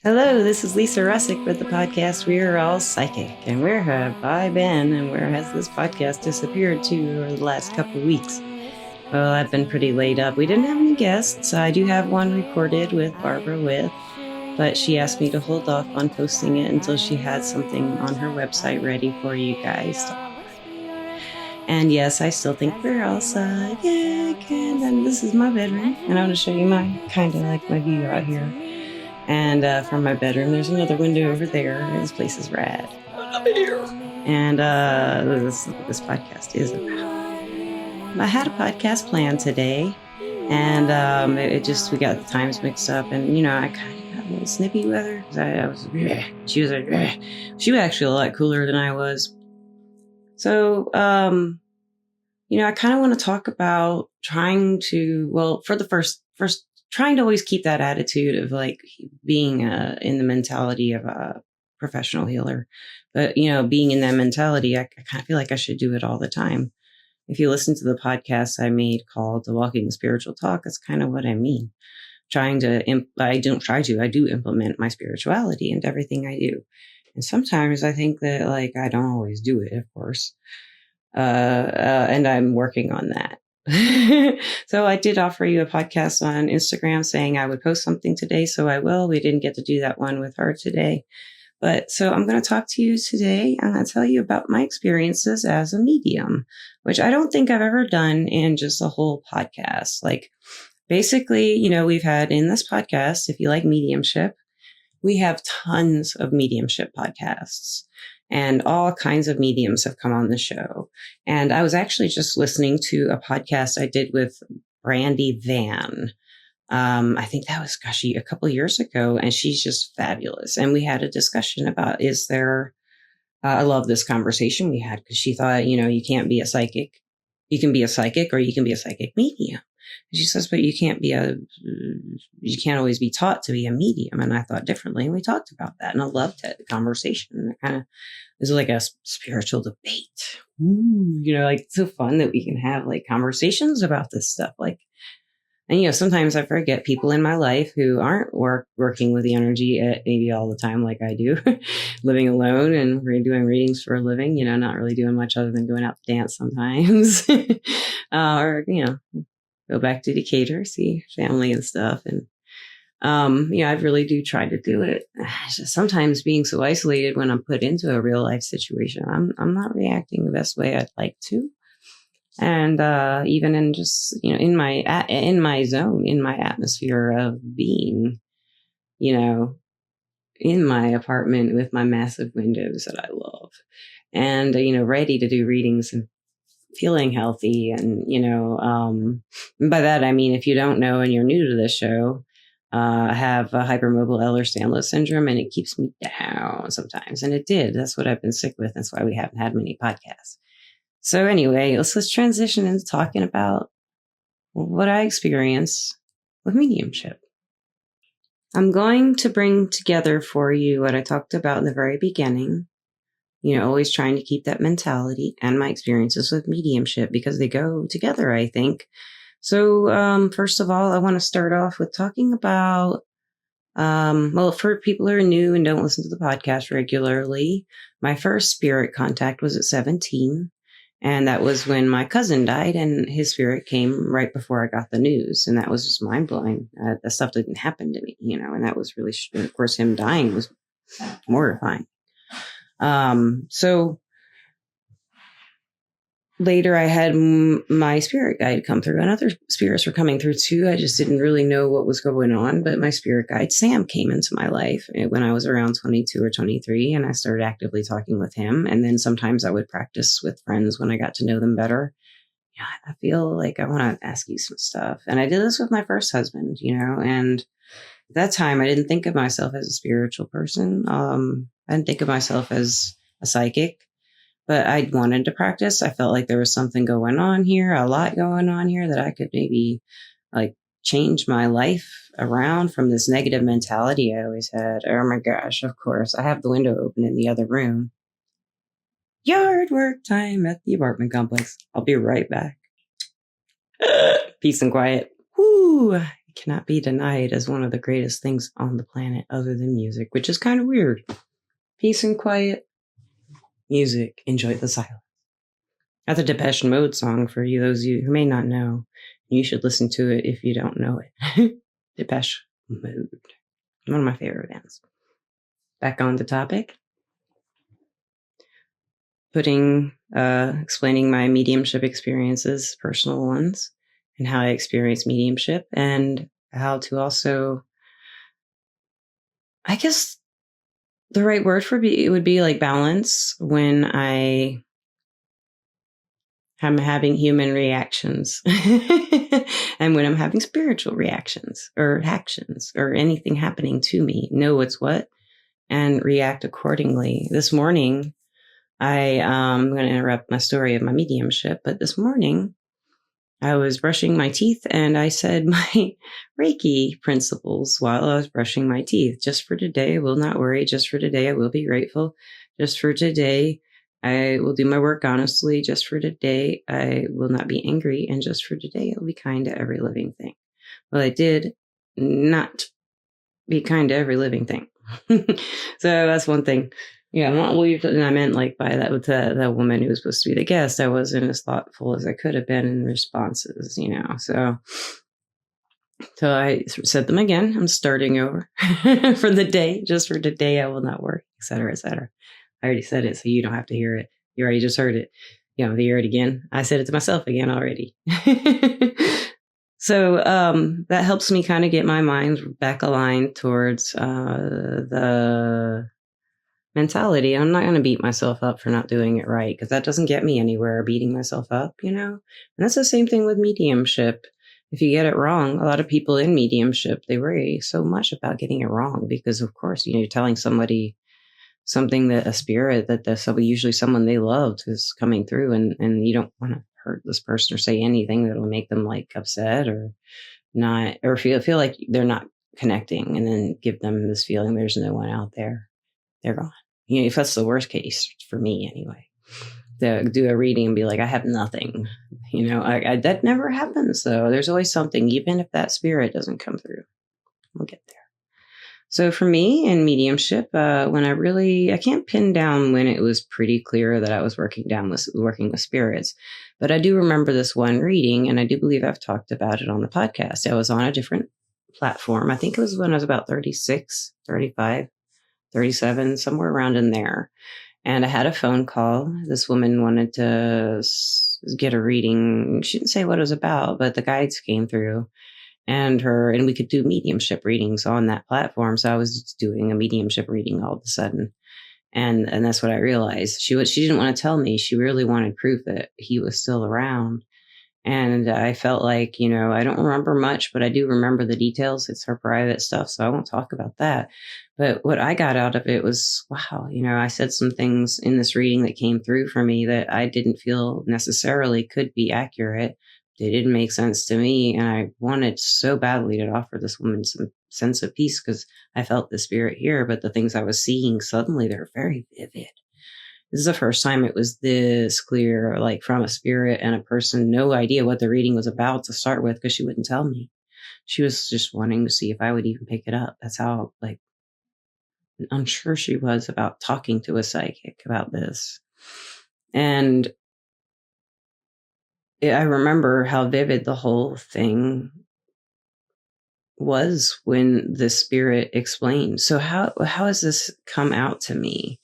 Hello, this is Lisa Russick with the podcast We're All Psychic. And where have I been and where has this podcast disappeared to over the last couple of weeks? Well, I've been pretty laid up. We didn't have any guests. I do have one recorded with Barbara With, but she asked me to hold off on posting it until she had something on her website ready for you guys. And yes, I still think we're all psychic. And this is my bedroom. And I'm going to show you my view out here. And from my bedroom, there's another window over there. This place is rad. I love it here. And this podcast is about. I had a podcast planned today, and we got the times mixed up, and I kind of got a little snippy with her. She was actually a lot cooler than I was. So, I kind of want to talk about trying to, for the first trying to always keep that attitude of like being in the mentality of a professional healer. But, being in that mentality, I kind of feel like I should do it all the time. If you listen to the podcast I made called The Walking Spiritual Talk, that's kind of what I mean. I do implement my spirituality into everything I do. And sometimes I think that like, I don't always do it, of course. And I'm working on that. So I did offer you a podcast on Instagram saying I would post something today. So I will. We didn't get to do that one with her today. But so I'm going to talk to you today. I'm going to tell you about my experiences as a medium, which I don't think I've ever done in just a whole podcast. Like basically, we've had in this podcast, if you like mediumship, we have tons of mediumship podcasts. And all kinds of mediums have come on the show. And I was actually just listening to a podcast I did with Brandy Van. I think that was, a couple of years ago. And she's just fabulous. And we had a discussion about, I love this conversation we had because she thought, you can't be a psychic. You can be a psychic or you can be a psychic medium. And she says, but you can't always be taught to be a medium. And I thought differently. And we talked about that. And I loved it, the conversation. It kind of was like a spiritual debate. Ooh, it's so fun that we can have like conversations about this stuff. And sometimes I forget people in my life who aren't working with the energy maybe all the time like I do, living alone and doing readings for a living, not really doing much other than going out to dance sometimes or, go back to Decatur, see family and stuff. And, I really do try to do it. Sometimes being so isolated when I'm put into a real life situation, I'm not reacting the best way I'd like to. And, even in just, in my zone, in my atmosphere of being, in my apartment with my massive windows that I love and, ready to do readings and feeling healthy. And, by that, I mean, if you don't know and you're new to this show, I have a hypermobile Ehlers-Danlos syndrome and it keeps me down sometimes. And it did. That's what I've been sick with. That's why we haven't had many podcasts. So anyway, let's transition into talking about what I experience with mediumship. I'm going to bring together for you what I talked about in the very beginning. Always trying to keep that mentality and my experiences with mediumship because they go together, I think. So, first of all, I want to start off with talking about, for people who are new and don't listen to the podcast regularly, my first spirit contact was at 17. And that was when my cousin died and his spirit came right before I got the news. And that was just mind blowing. That stuff didn't happen to me, and that was really, of course, him dying was mortifying. So later I had my spirit guide come through and other spirits were coming through too. I just didn't really know what was going on, but my spirit guide, Sam, came into my life when I was around 22 or 23 and I started actively talking with him. And then sometimes I would practice with friends when I got to know them better. I feel like I want to ask you some stuff. And I did this with my first husband, and at that time I didn't think of myself as a spiritual person. I didn't think of myself as a psychic. But I wanted to practice. I felt like there was something going on here, a lot going on here that I could maybe like change my life around from this negative mentality I always had. Oh my gosh, of course. I have the window open in the other room. Yard work time at the apartment complex. I'll be right back. Peace and quiet. Whoo! cannot be denied as one of the greatest things on the planet other than music, which is kind of weird. Peace and quiet, music, enjoy the silence. That's a Depeche Mode song for you, those of you who may not know. You should listen to it if you don't know it. Depeche Mode. One of my favorite bands. Back on the topic. Explaining my mediumship experiences, personal ones, and how I experience mediumship, and how to also, I guess the right word for it would be like balance when I am having human reactions and when I'm having spiritual reactions or actions or anything happening to me, know what's what and react accordingly. This morning, I'm going to interrupt my story of my mediumship, but this morning I was brushing my teeth and I said my Reiki principles while I was brushing my teeth. Just for today, I will not worry. Just for today, I will be grateful. Just for today, I will do my work honestly. Just for today, I will not be angry. And just for today, I will be kind to every living thing. Well, I did not be kind to every living thing. So that's one thing. Yeah, I'm not believed, and I meant like by that with that woman who was supposed to be the guest, I wasn't as thoughtful as I could have been in responses, So I said them again. I'm starting over for the day. Just for today, I will not worry, et cetera, et cetera. I already said it, so you don't have to hear it. You already just heard it. You know, to hear it again. I said it to myself again already. So that helps me kind of get my mind back aligned towards the mentality. I'm not going to beat myself up for not doing it right, because that doesn't get me anywhere, beating myself up, And that's the same thing with mediumship. If you get it wrong, a lot of people in mediumship, they worry so much about getting it wrong because, of course, you're telling somebody something that a spirit usually someone they loved is coming through, and you don't want to hurt this person or say anything that'll make them like upset or not, or feel like they're not connecting, and then give them this feeling there's no one out there. They're gone. If that's the worst case for me anyway, to do a reading and be like, I have nothing, that never happens. So there's always something, even if that spirit doesn't come through. We'll get there. So for me in mediumship, when I can't pin down when it was pretty clear that I was working with spirits, but I do remember this one reading, and I do believe I've talked about it on the podcast. I was on a different platform. I think it was when I was about 36, 35, 37, somewhere around in there. And I had a phone call. This woman wanted to get a reading. She didn't say what it was about, but the guides came through. And we could do mediumship readings on that platform. So I was just doing a mediumship reading all of a sudden. And that's what I realized. She didn't want to tell me. She really wanted proof that he was still around. And I felt like, I don't remember much, but I do remember the details. It's her private stuff, so I won't talk about that. But what I got out of it was, wow, I said some things in this reading that came through for me that I didn't feel necessarily could be accurate. They didn't make sense to me. And I wanted so badly to offer this woman some sense of peace because I felt the spirit here. But the things I was seeing suddenly, they're very vivid. This is the first time it was this clear, like from a spirit and a person, no idea what the reading was about to start with because she wouldn't tell me. She was just wanting to see if I would even pick it up. That's how unsure she was about talking to a psychic about this. And I remember how vivid the whole thing was when the spirit explained. So how has this come out to me?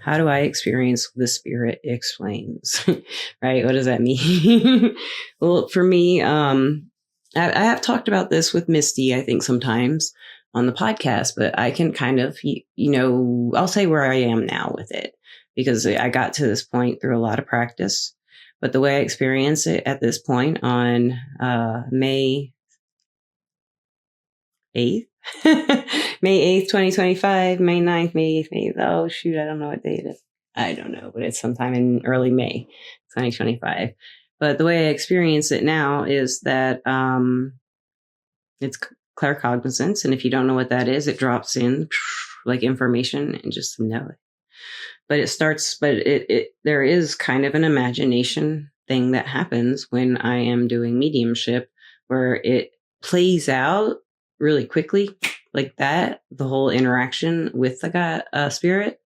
How do I experience the spirit explains? Right? What does that mean? Well, for me, I have talked about this with Misty, I think sometimes on the podcast, but I can kind of, I'll say where I am now with it because I got to this point through a lot of practice. But the way I experience it at this point on May 8th, May 8th, 2025, May 9th, May 8th, May 8th. Oh, shoot, I don't know what date it is. I don't know, but it's sometime in early May 2025. But the way I experience it now is that it's claircognizance. And if you don't know what that is, it drops in like information and just know it. But there is kind of an imagination thing that happens when I am doing mediumship where it plays out really quickly like that, the whole interaction with the spirit,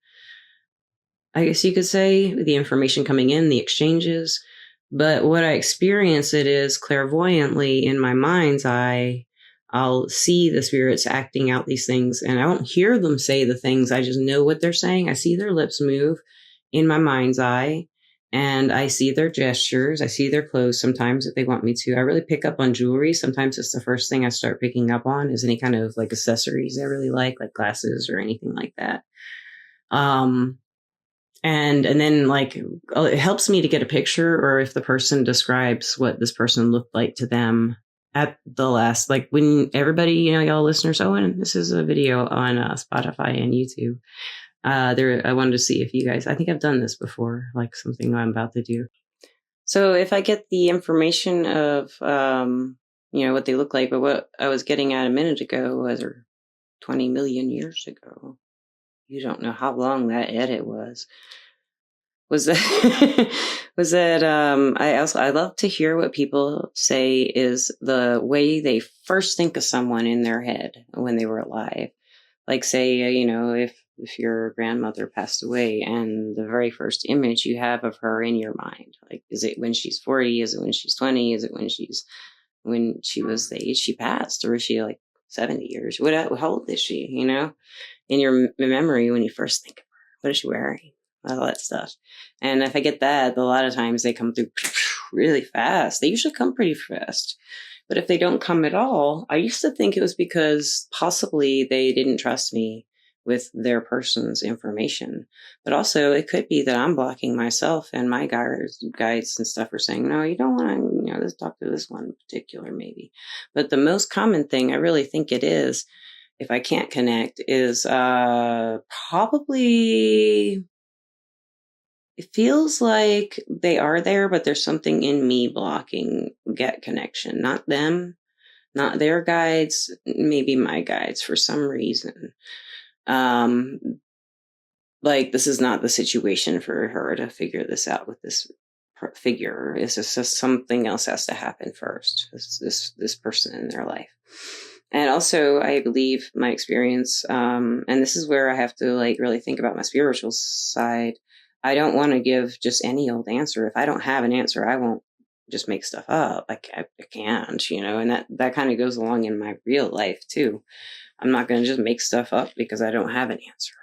I guess you could say, the information coming in, the exchanges. But what I experience it is clairvoyantly in my mind's eye. I'll see the spirits acting out these things, and I don't hear them say the things. I just know what they're saying. I see their lips move in my mind's eye, and I see their gestures. I see their clothes sometimes if they want me to. I really pick up on jewelry. Sometimes it's the first thing I start picking up on is any kind of like accessories I really like glasses or anything like that. And then like it helps me to get a picture, or if the person describes what this person looked like to them at the last, like when everybody, y'all listeners, and this is a video on Spotify and YouTube. I wanted to see if you guys, I think I've done this before, like something I'm about to do. So if I get the information of, what they look like, but what I was getting at a minute ago was, or 20 million years ago, you don't know how long that edit was that was that I love to hear what people say is the way they first think of someone in their head when they were alive. Like say, if your grandmother passed away and the very first image you have of her in your mind, like, is it when she's 40? Is it when she's 20? Is it when she was the age she passed? Or is she like 70 years? How old is she? In your memory when you first think of her, what is she wearing? All that stuff. And if I get that, a lot of times they come through really fast. They usually come pretty fast. But if they don't come at all, I used to think it was because possibly they didn't trust me with their person's information. But also it could be that I'm blocking myself, and my guides and stuff are saying, no, you don't want to, let's talk to this one in particular maybe. But the most common thing I really think it is, if I can't connect, is probably, it feels like they are there, but there's something in me blocking get connection. Not them, not their guides, maybe my guides for some reason. Like this is not the situation for her to figure this out with this figure. It's just something else has to happen first. This person in their life. And also, I believe my experience, and this is where I have to like really think about my spiritual side. I don't want to give just any old answer. If I don't have an answer, I won't just make stuff up. I can't, and that kind of goes along in my real life too. I'm not going to just make stuff up because I don't have an answer,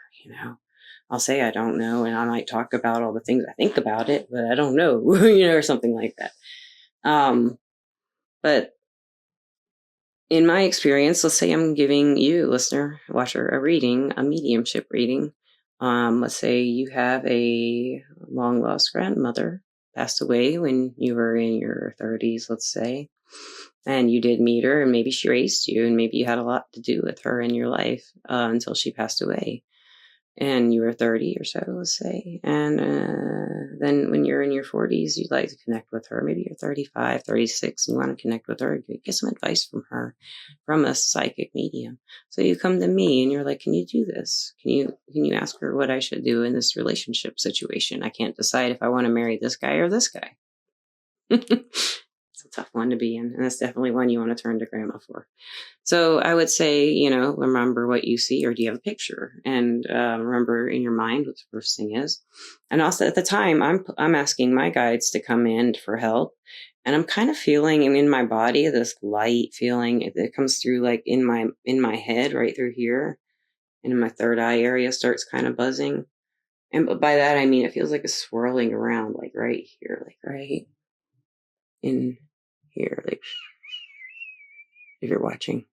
I'll say I don't know, and I might talk about all the things I think about it, but I don't know, or something like that. But in my experience, let's say I'm giving you, listener, watcher, a reading, a mediumship reading. Let's say you have a long lost grandmother, passed away when you were in your 30s, let's say, and you did meet her, and maybe she raised you, and maybe you had a lot to do with her in your life until she passed away. And you were 30 or so, let's say. And then when you're in your 40s, you'd like to connect with her. Maybe you're 35, 36, and you want to connect with her. Get some advice from her, from a psychic medium. So you come to me and you're like, can you do this? Can you ask her what I should do in this relationship situation? I can't decide if I want to marry this guy or this guy. It's a tough one to be in. And that's definitely one you want to turn to grandma for. So I would say, remember what you see, or do you have a picture? And remember in your mind what the first thing is. And also at the time, I'm asking my guides to come in for help. And I'm kind of feeling in my body this light feeling that comes through like in my head right through here. And in my third eye area starts kind of buzzing. And by that, I mean, it feels like a swirling around, like right here, like right in here, like if you're watching.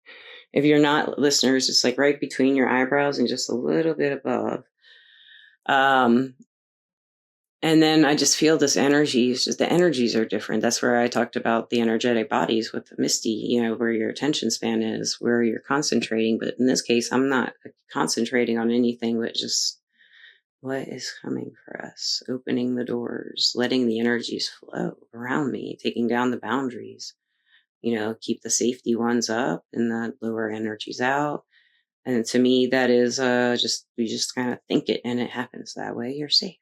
If you're not, listeners, it's like right between your eyebrows and just a little bit above. And then I just feel this energy. It's just the energies are different. That's where I talked about the energetic bodies with the Misty, where your attention span is, where you're concentrating. But in this case, I'm not concentrating on anything, but just what is coming for us, opening the doors, letting the energies flow around me, taking down the boundaries. Keep the safety ones up and the lower energies out. And to me, that is you just kind of think it and it happens that way. You're safe.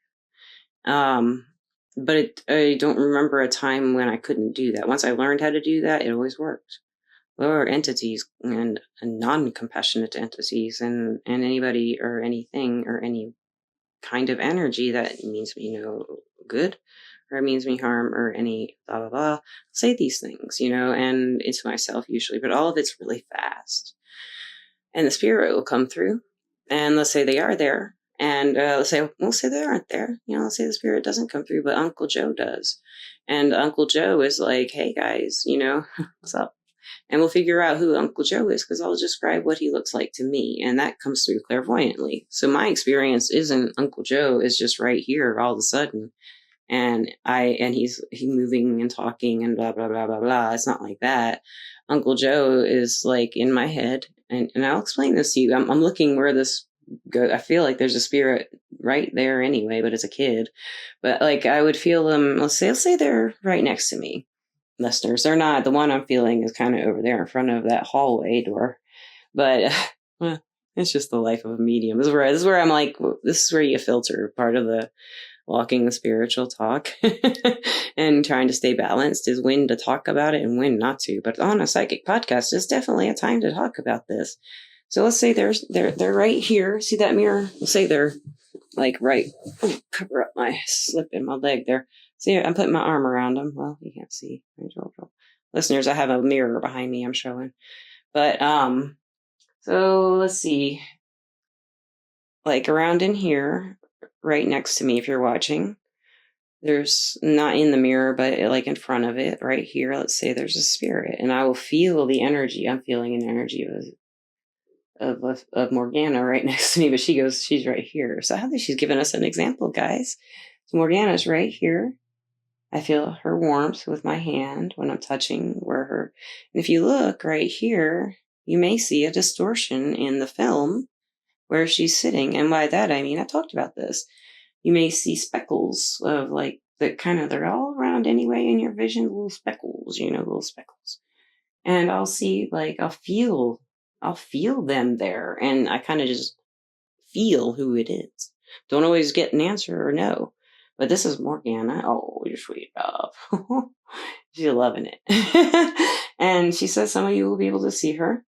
But I don't remember a time when I couldn't do that. Once I learned how to do that, it always worked. or entities and non-compassionate entities and anybody or anything or any kind of energy that means me no good or it means me harm or any blah blah blah. Say these things, and it's myself usually, but all of it's really fast. And the spirit will come through, and let's say they are there, and we'll say they aren't there. Let's say the spirit doesn't come through, but Uncle Joe does, and Uncle Joe is like, "Hey guys, what's up?" And we'll figure out who Uncle Joe is because I'll describe what he looks like to me, and that comes through clairvoyantly. So my experience isn't Uncle Joe is just right here all of a sudden, and he's moving and talking and blah blah blah blah blah. It's not like that. Uncle Joe is like in my head, and I'll explain this to you. I'm looking where this goes. I feel like there's a spirit right there anyway, but it's a kid. But like I would feel them. Let's say they're right next to me. Listeners, they're not. The one I'm feeling is kind of over there in front of that hallway door, but well, it's just the life of a medium. This is where I'm like, this is where you filter part of the walking the spiritual talk and trying to stay balanced is when to talk about it and when not to. But on a psychic podcast, it's definitely a time to talk about this. So let's say they're right here. See that mirror? We'll say they're like right. Oh, cover up my slip in my leg there. See, I'm putting my arm around them. Well, you can't see. Listeners, I have a mirror behind me I'm showing. But, so let's see. Like around in here, right next to me, if you're watching, there's not in the mirror, but like in front of it, right here, let's say there's a spirit. And I will feel the energy. I'm feeling an energy of Morgana right next to me, but she's right here. So she's given us an example, guys. So Morgana's right here. I feel her warmth with my hand when I'm touching her. And if you look right here, you may see a distortion in the film where she's sitting. And by that, I mean, I talked about this. You may see speckles of like they're all around anyway in your vision, little speckles. And I'll see, like, I'll feel them there. And I kind of just feel who it is. Don't always get an answer or no. But this is Morgana. Oh, you're sweet up. She's loving it. And she says some of you will be able to see her.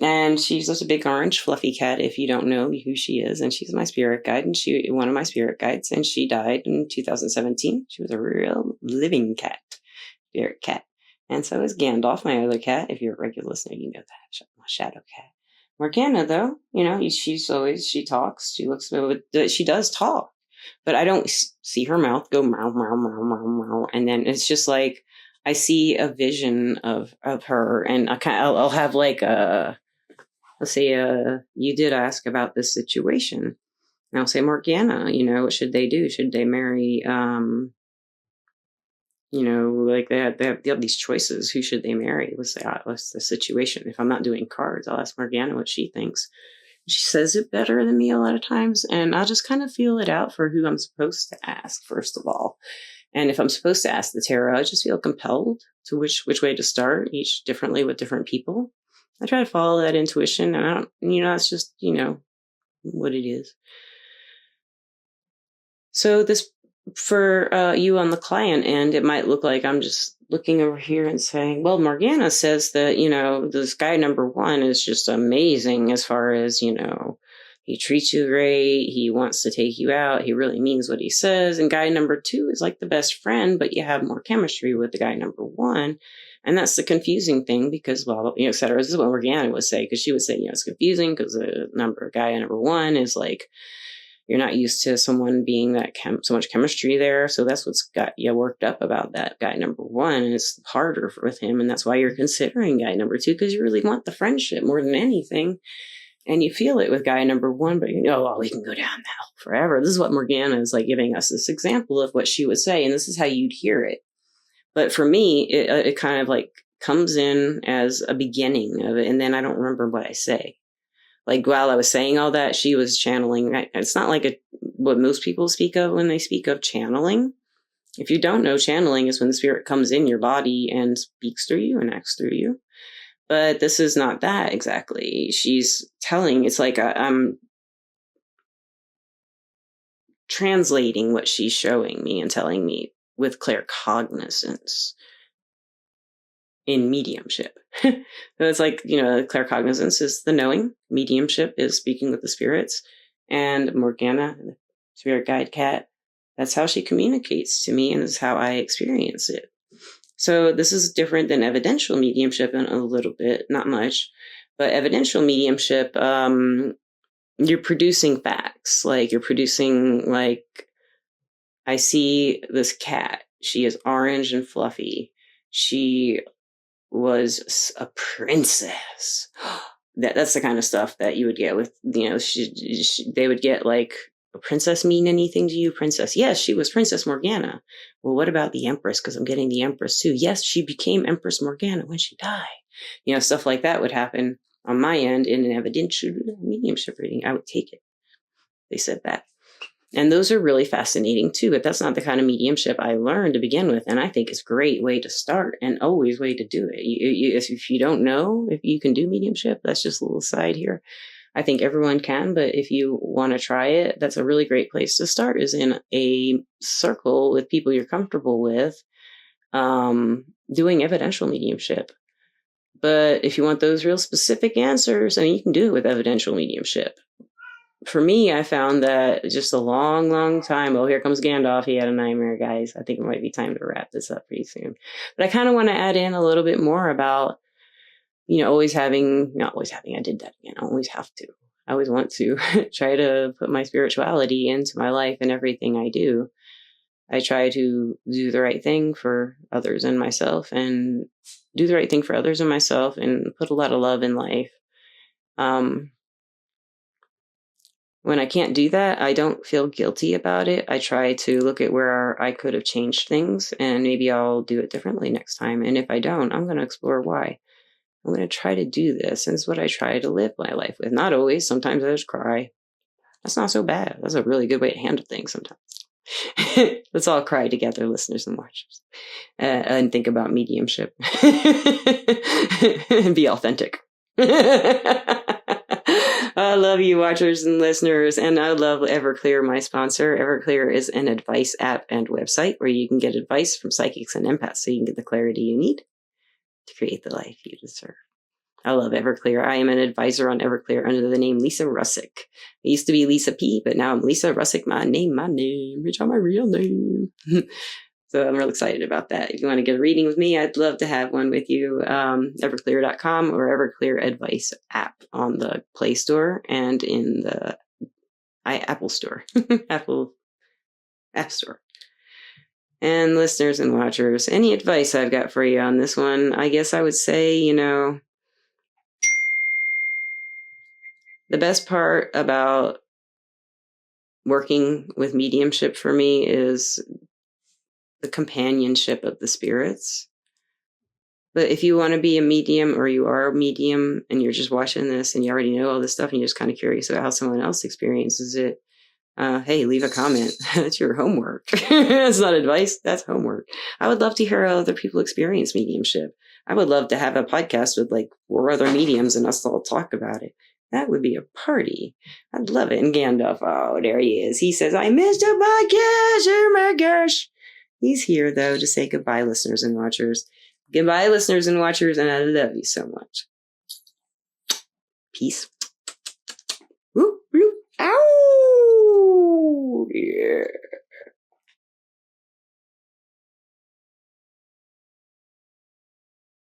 And she's just a big orange fluffy cat if you don't know who she is. And she's my spirit guide. And one of my spirit guides. And she died in 2017. She was a real living cat. Spirit cat. And so is Gandalf, my other cat. If you're a regular listener, you know that. My shadow cat. Morgana, though, she talks. She does talk. But I don't see her mouth go meow, meow, meow, meow, meow. And then it's just like, I see a vision of her. And I'll have like let's say, you did ask about this situation. And I'll say, Morgana, what should they do? Should they marry, like they have these choices. Who should they marry? What's the situation? If I'm not doing cards, I'll ask Morgana what she thinks. She says it better than me a lot of times, and I'll just kind of feel it out for who I'm supposed to ask, first of all. And if I'm supposed to ask the tarot, I just feel compelled to which way to start, each differently with different people. I try to follow that intuition, and I don't, it's just, what it is. So this, for you on the client end, it might look like I'm just looking over here and saying, well, Morgana says that, this guy number one is just amazing as far as, he treats you great. He wants to take you out. He really means what he says. And guy number two is like the best friend, but you have more chemistry with the guy number one. And that's the confusing thing because, well, et cetera. This is what Morgana would say, because she would say, it's confusing because the guy number one is like, you're not used to someone being that so much chemistry there. So that's what's got you worked up about that guy number one. And it's harder with him. And that's why you're considering guy number two, because you really want the friendship more than anything. And you feel it with guy number one, but we can go down now forever. This is what Morgana is like giving us this example of what she would say. And this is how you'd hear it. But for me, it kind of like comes in as a beginning of it. And then I don't remember what I say. Like while I was saying all that, she was channeling. It's not like what most people speak of when they speak of channeling. If you don't know, channeling is when the spirit comes in your body and speaks through you and acts through you. But this is not that exactly. She's telling, it's like I'm translating what she's showing me and telling me with claircognizance. in mediumship. So it's like, claircognizance is the knowing. Mediumship is speaking with the spirits. And Morgana, the spirit guide cat, that's how she communicates to me, and this is how I experience it. So this is different than evidential mediumship in a little bit, not much. But evidential mediumship, you're producing facts. Like you're producing, like, I see this cat. She is orange and fluffy. She was a princess. That's the kind of stuff that you would get with, they would get like, a princess mean anything to you? Princess. Yes, she was Princess Morgana. Well, what about the Empress? Because I'm getting the Empress too. Yes, she became Empress Morgana when she died. Stuff like that would happen on my end in an evidential mediumship reading. I would take it. They said that. And those are really fascinating too, but that's not the kind of mediumship I learned to begin with. And I think it's a great way to start and always way to do it. If you don't know if you can do mediumship, that's just a little side here. I think everyone can, but if you want to try it, that's a really great place to start, is in a circle with people you're comfortable with, doing evidential mediumship. But if you want those real specific answers, I mean, you can do it with evidential mediumship. For me, I found that just a long, long time. Oh, here comes Gandalf. He had a nightmare, guys. I think it might be time to wrap this up pretty soon. But I kind of want to add in a little bit more about, not always having, I did that again. I always have to. I always want to try to put my spirituality into my life and everything I do. I try to do the right thing for others and myself, and do the right thing for others and myself, and put a lot of love in life. When I can't do that, I don't feel guilty about it. I try to look at where I could have changed things, and maybe I'll do it differently next time. And if I don't, I'm going to explore why. I'm going to try to do this. And it's what I try to live my life with. Not always. Sometimes I just cry. That's not so bad. That's a really good way to handle things sometimes. Let's all cry together, listeners and watchers. And think about mediumship. And be authentic. I love you, watchers and listeners, and I love Everclear, my sponsor. Everclear is an advice app and website where you can get advice from psychics and empaths so you can get the clarity you need to create the life you deserve. I love Everclear. I am an advisor on Everclear under the name Lisa Russick. I used to be Lisa P, but now I'm Lisa Russick, my name, which is my real name. So I'm real excited about that. If you want to get a reading with me, I'd love to have one with you. Everclear.com or Everclear Advice app on the Play Store and in the Apple Store. Apple App Store. And listeners and watchers, any advice I've got for you on this one, I guess I would say, the best part about working with mediumship for me is the companionship of the spirits. But if you want to be a medium, or you are a medium and you're just watching this and you already know all this stuff and you're just kind of curious about how someone else experiences it, hey, leave a comment. That's your homework. That's not advice. That's homework. I would love to hear how other people experience mediumship. I would love to have a podcast with like 4 other mediums and us all talk about it. That would be a party. I'd love it. And Gandalf, oh, there he is. He says, I missed a podcast. Oh my gosh. He's here, though, to say goodbye, listeners and watchers. Goodbye, listeners and watchers, and I love you so much. Peace. Woo, woo. Ow! Yeah.